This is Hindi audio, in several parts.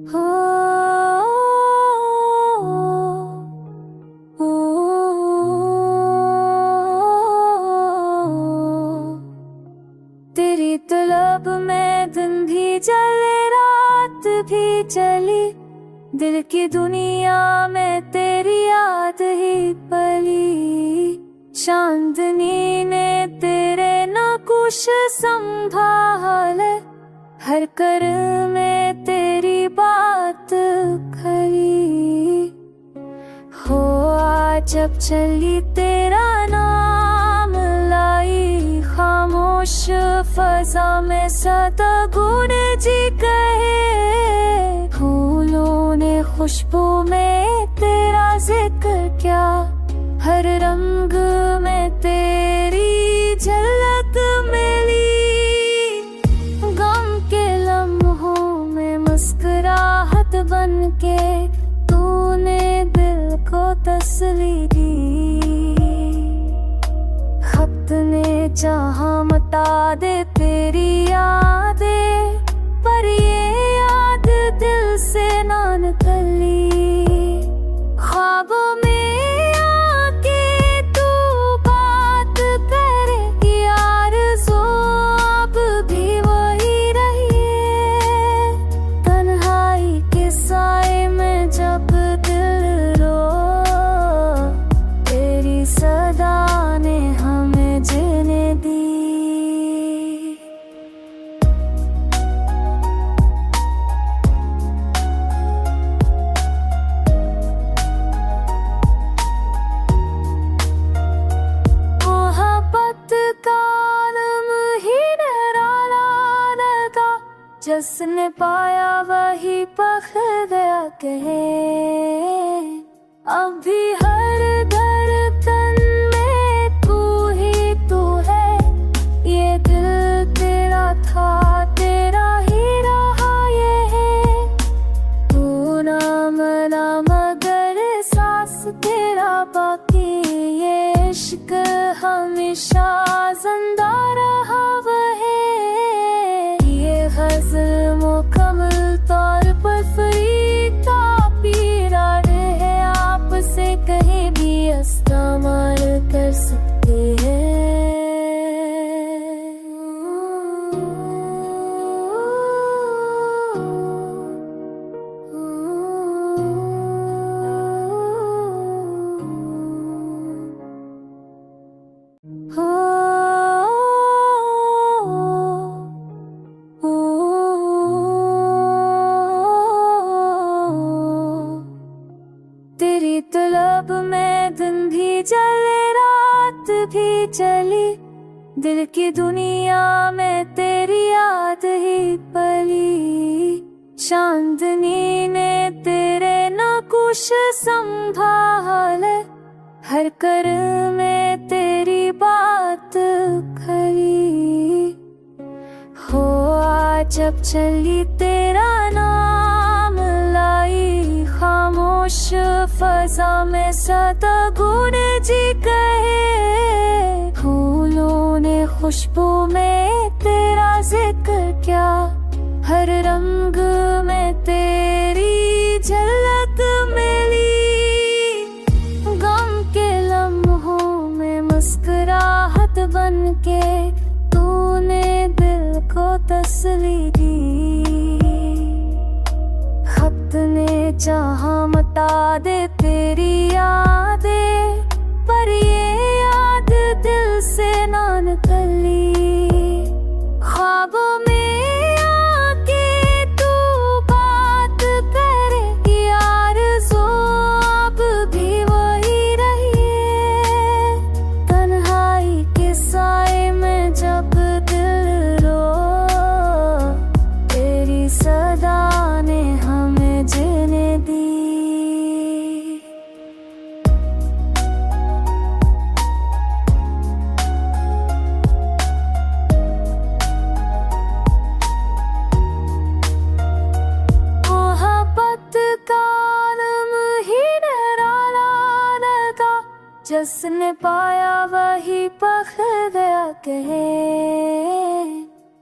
हो तेरी तलब में दिन भी चले रात भी चली, दिल की दुनिया में तेरी याद ही पली। चांदनी ने तेरे नकुश संभाले, हर कर में तेरी बात खली। हो आज जब चली तेरा नाम लाई, खामोश फजा में सदा गुण जी कहे। फूलों ने खुशबू में तेरा जिक्र क्या, हर रंग में तेरी झलक मिली। गम के लम्हों में मुस्कुराहट बन के तूने दिल को तसल्ली दी। खत ने जहाँ मटा दे तेरी यादें, पर ये याद दिल से ना निकली। ख्वाबों में आके तू बात करे यार, सो अब भी वही रही है। तन्हाई के साए में जब दिल रो, तेरी सदा ने हमें जीने दी। जिसने पाया वही पख गया कहे। अब भी हर धड़कन में तू ही तू है, ये दिल तेरा था तेरा ही रहा ये है। तू नाम ना मगर सांस तेरा बाकी, ये इश्क हमेशा जिंदा रहा वह। गज़ल मुकम्मल तौर पर फरीदा पी रहा है, आपसे कहीं भी इस्तेमाल कर सकते हैं। तेरी तलब में दिन भी चले रात भी चली, दिल की दुनिया में तेरी याद ही पली। चांदनी ने तेरे नकुश संभाले, हर कर में तेरी बात खली। हो आज जब चली तेरा नाम लाई, खामोश फजा में सदा गुण जी कहे। फूलों ने खुशबू में तेरा जिक्र क्या, हर रंग में तेरी झलक मिली। गम के लम्हों में मुस्कुराहट बन के तूने दिल को तसल्ली दी। खत ने जहाँ मटा दे तेरी यादें, पर ये याद दिल से ना निकली। ख्वाबों में आके तू बात करे यार, सो अब भी वही रही है। तन्हाई के साए में जब दिल रो, तेरी सदा ने हमें जीने दी। जिसने पाया वही पख गया कहे।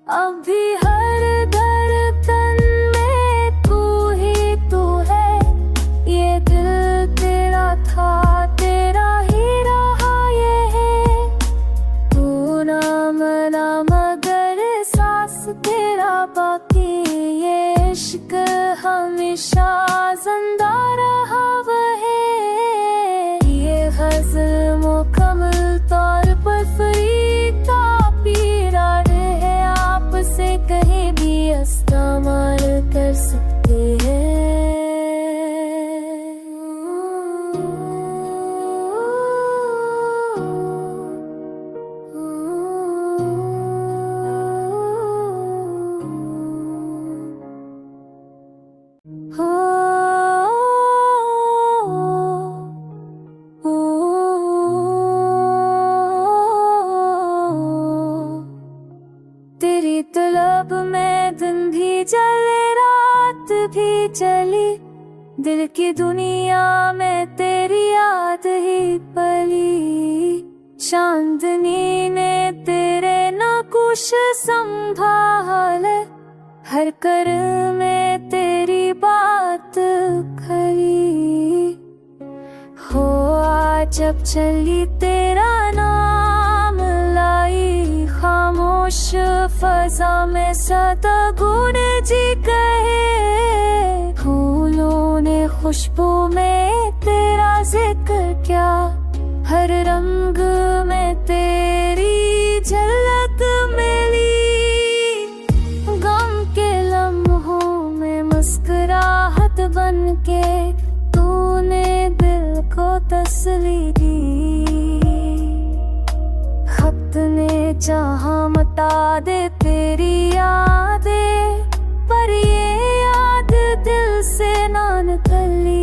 अब भी हर धड़कन में तू ही हमेशा जिंदा रहा वहे। ये गज़ल मुकम्मल तौर पर फरीदा पीरा है, आपसे कहीं भी इस्तेमाल कर सकते हैं। तेरी तलब में दिन भी चले रात भी चली, दिल की दुनिया में तेरी याद ही पली। चांदनी ने तेरे नक्श संभाले, हर कर में तेरी बात खली। हो आज जब चली तेरा नाम लाई, खामोश फजा में सदा गुण जी कहे। फूलों ने खुशबू में तेरा जिक्र क्या, हर रंग में तेरी झलक मिली। गम के लम्हों में मुस्कुराहट बन के तूने दिल को तसल्ली दी। खत ने जहाँ मटा दे तेरी यादें, पर ये याद दिल से ना निकली।